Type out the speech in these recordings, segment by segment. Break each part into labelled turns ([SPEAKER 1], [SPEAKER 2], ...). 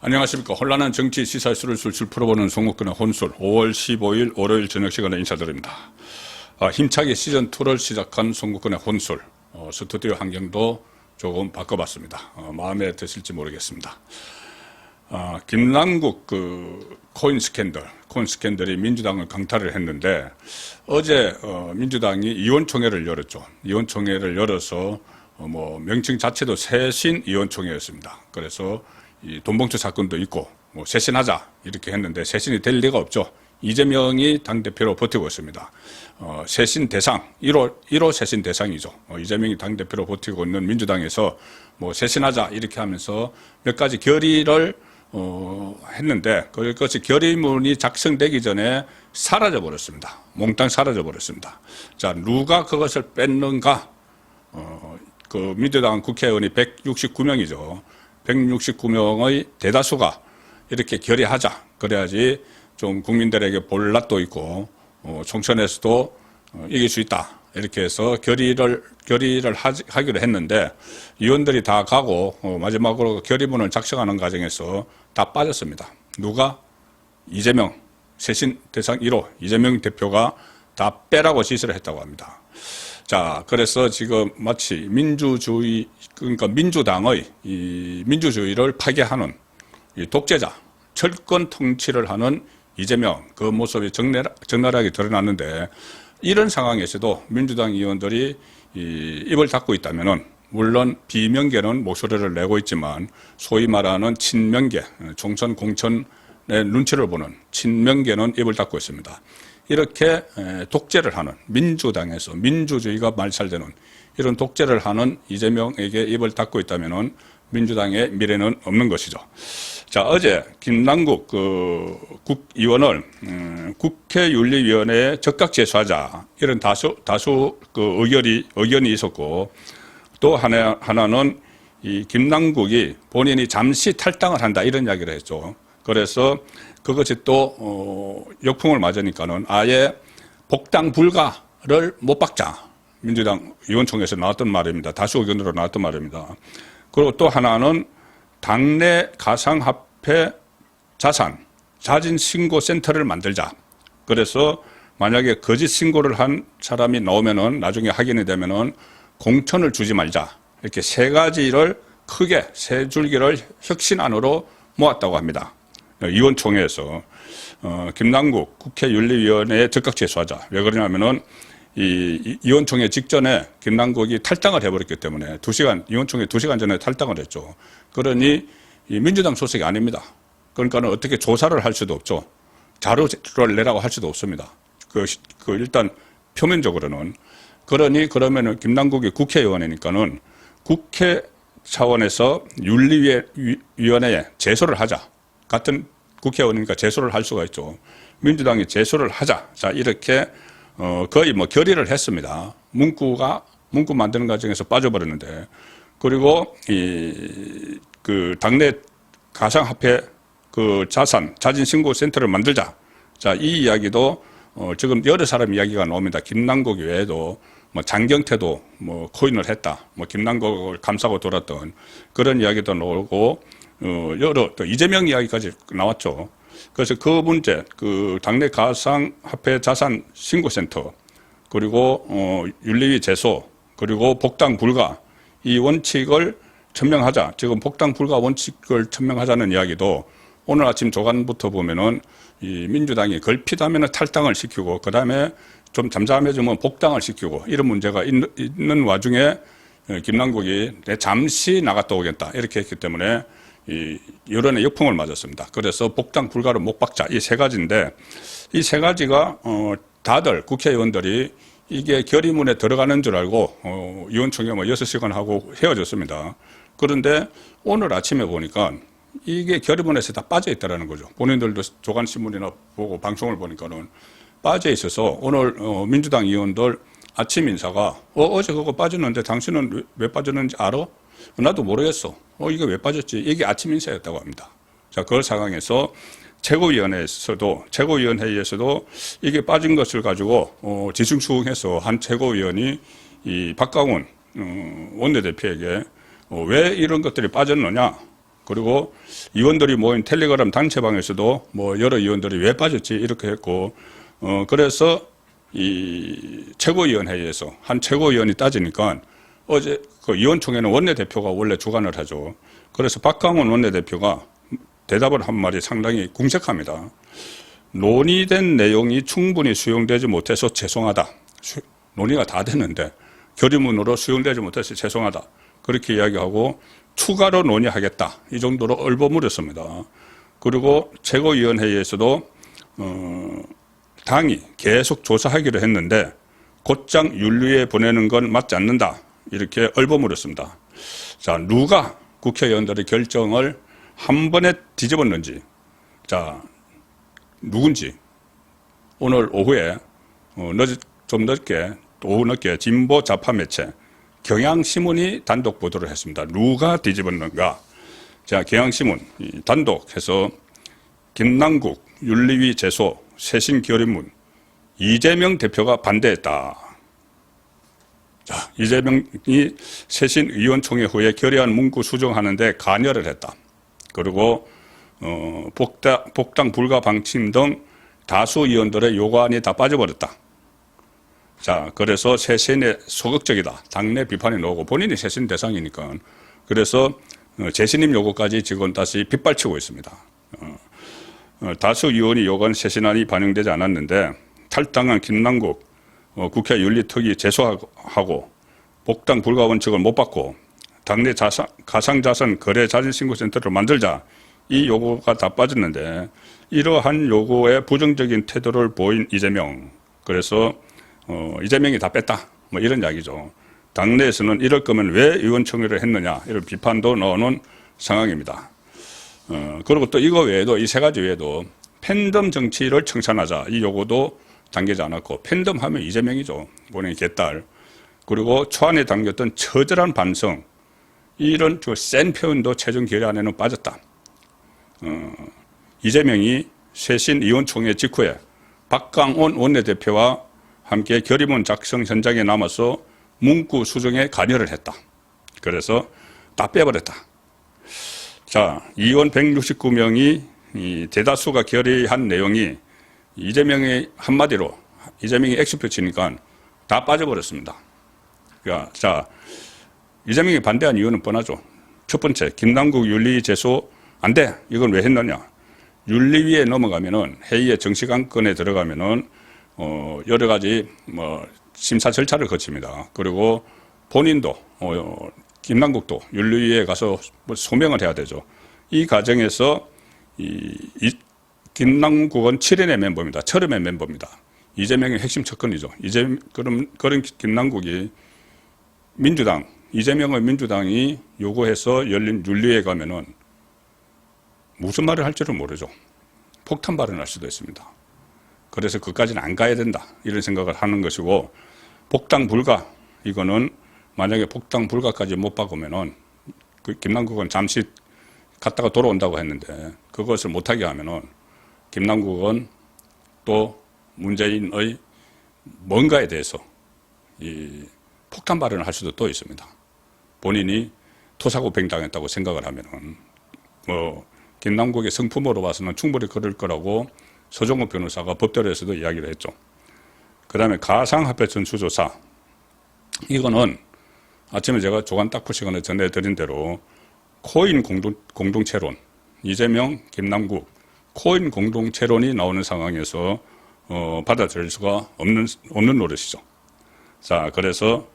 [SPEAKER 1] 안녕하십니까. 혼란한 정치 시사이슈를 술술 풀어보는 송국근의 혼술 5월 15일 월요일 저녁 시간에 인사드립니다. 힘차게 시즌2를 시작한 송국근의 혼술, 스튜디오 환경도 조금 바꿔봤습니다. 마음에 드실지 모르겠습니다. 김남국 코인 스캔들이 민주당을 강탈을 했는데 어제 민주당이 의원총회를 열었죠. 의원총회를 열어서 명칭 자체도 쇄신 의원총회였습니다. 그래서 이 돈봉투 사건도 있고 쇄신하자 이렇게 했는데 쇄신이 될 리가 없죠. 이재명이 당대표로 버티고 있습니다. 쇄신 대상 1호 쇄신 대상이죠. 이재명이 당대표로 버티고 있는 민주당에서 쇄신하자 이렇게 하면서 몇 가지 결의를 했는데 그것이 결의문이 작성되기 전에 사라져 버렸습니다. 몽땅 사라져 버렸습니다. 자, 누가 그것을 뺐는가? 민주당 국회의원이 169명이죠. 169명의 대다수가 이렇게 결의하자. 그래야지 좀 국민들에게 볼낯도 있고, 총선에서도 이길 수 있다. 이렇게 해서 결의를 하기로 했는데, 의원들이 다 가고, 마지막으로 결의문을 작성하는 과정에서 다 빠졌습니다. 누가? 이재명, 쇄신 대상 1호, 이재명 대표가 다 빼라고 지시를 했다고 합니다. 자, 그래서 지금 마치 그러니까 민주당의 이 민주주의를 파괴하는 이 독재자, 철권 통치를 하는 이재명, 그 모습이 적나라하게 드러났는데, 이런 상황에서도 민주당 의원들이 입을 닫고 있다면은, 물론 비명계는 목소리를 내고 있지만, 소위 말하는 친명계, 총선 공천의 눈치를 보는 친명계는 입을 닫고 있습니다. 이렇게 독재를 하는, 민주당에서 민주주의가 말살되는 이런 독재를 하는 이재명에게 입을 닫고 있다면은 민주당의 미래는 없는 것이죠. 자, 어제 김남국 국의원을 국회윤리위원회에 적각 제소하자 이런 다수 의견이 있었고, 또 하나는 이 김남국이 본인이 잠시 탈당을 한다 이런 이야기를 했죠. 그래서 그것이 또 역풍을 맞으니까는 아예 복당 불가를 못 박자. 민주당 의원총회에서 나왔던 말입니다. 다수 의견으로 나왔던 말입니다. 그리고 또 하나는 당내 가상화폐 자진신고센터를 만들자. 그래서 만약에 거짓 신고를 한 사람이 나오면은 나중에 확인이 되면은 공천을 주지 말자. 이렇게 세 가지를 크게 세 줄기를 혁신안으로 모았다고 합니다. 의원총회에서 김남국 국회윤리위원회에 적극 제소하자. 왜 그러냐면은 이 의원총회 직전에 김남국이 탈당을 해버렸기 때문에 의원총회 2시간 전에 탈당을 했죠. 그러니 이 민주당 소속이 아닙니다. 그러니까는 어떻게 조사를 할 수도 없죠. 자료를 내라고 할 수도 없습니다. 일단 표면적으로는. 그러면은 김남국이 국회의원이니까는 국회 차원에서 윤리위원회에 제소를 하자. 같은 국회의원이니까 제소를 할 수가 있죠. 민주당이 제소를 하자. 자, 이렇게 거의 결의를 했습니다. 문구 만드는 과정에서 빠져버렸는데, 그리고 당내 가상화폐 자진신고센터를 만들자. 자, 이 이야기도 지금 여러 사람 이야기가 나옵니다. 김남국 외에도 장경태도 코인을 했다. 김남국을 감싸고 돌았던 그런 이야기도 나오고, 또 이재명 이야기까지 나왔죠. 그래서 그 문제, 당내 가상화폐 자산 신고센터, 그리고, 윤리위 제소, 그리고 복당 불가, 이 원칙을 천명하자. 지금 복당 불가 원칙을 천명하자는 이야기도 오늘 아침 조간부터 보면은 이 민주당이 걸핏하면은 탈당을 시키고, 그 다음에 좀 잠잠해지면 복당을 시키고, 이런 문제가 있는 와중에 김남국이 잠시 나갔다 오겠다. 이렇게 했기 때문에 이 여론의 역풍을 맞았습니다. 그래서 복당 불가를 못 박자. 이 세 가지인데, 이 세 가지가 다들 국회의원들이 이게 결의문에 들어가는 줄 알고 의원총회 6시간 하고 헤어졌습니다. 그런데 오늘 아침에 보니까 이게 결의문에서 다 빠져 있다라는 거죠. 본인들도 조간신문이나 보고 방송을 보니까는 빠져 있어서 오늘 민주당 의원들 아침 인사가 어제 그거 빠졌는데 당신은 왜 빠졌는지 알아? 나도 모르겠어. 이게 왜 빠졌지? 이게 아침 인사였다고 합니다. 자, 그 상황에서 최고위원회에서도 이게 빠진 것을 가지고 지승추응해서 한 최고위원이 이 박강원 원내대표에게 왜 이런 것들이 빠졌느냐? 그리고 의원들이 모인 텔레그램 단체방에서도 뭐 여러 의원들이 왜 빠졌지 이렇게 했고, 그래서 이 최고위원회의에서 한 최고위원이 따지니까 어제 그 의원총회는 원내대표가 원래 주관을 하죠. 그래서 박강원 원내대표가 대답을 한 말이 상당히 궁색합니다. 논의된 내용이 충분히 수용되지 못해서 죄송하다. 논의가 다 됐는데 결의문으로 수용되지 못해서 죄송하다. 그렇게 이야기하고 추가로 논의하겠다. 이 정도로 얼버무렸습니다. 그리고 최고위원회의에서도 당이 계속 조사하기로 했는데 곧장 윤리위에 보내는 건 맞지 않는다. 이렇게 얼버무렸습니다. 자, 누가 국회의원들의 결정을 한 번에 뒤집었는지, 자, 누군지 오늘 오후에 좀 늦게 오후 늦게 진보 좌파 매체 경향신문이 단독 보도를 했습니다. 누가 뒤집었는가? 자, 경향신문 단독해서 김남국 윤리위 제소 쇄신 결의문 이재명 대표가 반대했다. 자, 이재명이 쇄신 의원총회 후에 결의안 문구 수정하는데 관여를 했다. 그리고 복당 불가 방침 등 다수 의원들의 요구안이 다 빠져버렸다. 자, 그래서 쇄신에 소극적이다. 당내 비판이 나오고 본인이 쇄신 대상이니까. 그래서 재신임 요구까지 지금 다시 빗발치고 있습니다. 다수 의원이 요구한 쇄신안이 반영되지 않았는데 탈당한 김남국 국회 윤리특위 제소하고 복당 불가 원칙을 못 받고 당내 가상자산 거래 자진신고센터를 만들자 이 요구가 다 빠졌는데 이러한 요구에 부정적인 태도를 보인 이재명. 그래서 이재명이 다 뺐다. 뭐 이런 이야기죠. 당내에서는 이럴 거면 왜 의원총회를 했느냐 이런 비판도 나오는 상황입니다. 그리고 또 이거 외에도 이 세 가지 외에도 팬덤 정치를 청산하자 이 요구도 당기지 않았고 팬덤 하면 이재명이죠. 본인의 개딸. 그리고 초안에 담겼던 처절한 반성 이런 센 표현도 최종 결의안에는 빠졌다. 이재명이 쇄신 의원총회 직후에 박강원 원내대표와 함께 결의문 작성 현장에 남아서 문구 수정에 관여를 했다. 그래서 다 빼버렸다. 자, 의원 169명이 대다수가 결의한 내용이 이재명의 한마디로 이재명이 X표 치니까 다 빠져버렸습니다. 그러니까 자, 이재명이 반대한 이유는 뻔하죠. 첫 번째, 김남국 윤리 제소 안 돼. 이건 왜 했느냐. 윤리위에 넘어가면은 회의의 정식 안건에 들어가면은 여러 가지 뭐 심사 절차를 거칩니다. 그리고 본인도 김남국도 윤리위에 가서 뭐 소명을 해야 되죠. 이 과정에서 김남국은 7인의 멤버입니다. 철음의 멤버입니다. 이재명의 핵심 척근이죠. 그런 김남국이 민주당, 이재명의 민주당이 요구해서 열린 윤리위에 가면은 무슨 말을 할지를 모르죠. 폭탄 발언할 수도 있습니다. 그래서 그까지는 안 가야 된다. 이런 생각을 하는 것이고, 복당 불가, 이거는 만약에 복당 불가까지 못 박으면은, 김남국은 잠시 갔다가 돌아온다고 했는데, 그것을 못하게 하면은, 김남국은 또 문재인의 뭔가에 대해서 폭탄 발언을 할 수도 또 있습니다. 본인이 토사구팽 당했다고 생각을 하면은, 김남국의 성품으로 봐서는 충분히 그럴 거라고 서정호 변호사가 법대로에서도 이야기를 했죠. 그 다음에 가상화폐 전수조사. 이거는 아침에 제가 조간 딱프 시간에 전해드린 대로 코인 공동체론, 이재명, 김남국, 코인 공동체론이 나오는 상황에서 받아들일 수가 없는 노릇이죠. 자, 그래서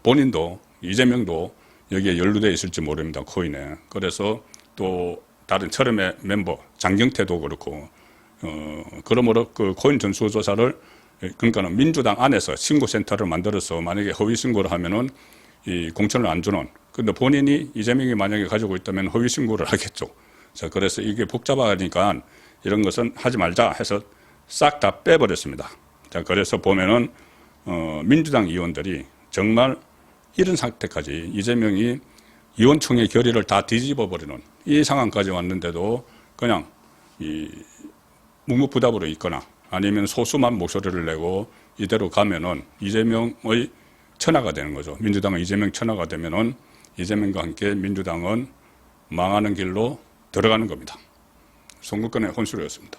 [SPEAKER 1] 본인도 이재명도 여기에 연루되어 있을지 모릅니다. 코인에. 그래서 또 다른 철음의 멤버 장경태도 그렇고 그러므로 그 코인 전수조사를 그러니까는 민주당 안에서 신고센터를 만들어서 만약에 허위 신고를 하면은 이 공천을 안 주는. 근데 본인이 이재명이 만약에 가지고 있다면 허위 신고를 하겠죠. 자, 그래서 이게 복잡하니까 이런 것은 하지 말자 해서 싹 다 빼버렸습니다. 자, 그래서 보면은 민주당 의원들이 정말 이런 상태까지 이재명이 의원총회 결의를 다 뒤집어 버리는 이 상황까지 왔는데도 그냥 묵묵부답으로 있거나 아니면 소수만 목소리를 내고 이대로 가면은 이재명의 천하가 되는 거죠. 민주당은 이재명 천하가 되면은 이재명과 함께 민주당은 망하는 길로 들어가는 겁니다. 송국권의 혼수로였습니다.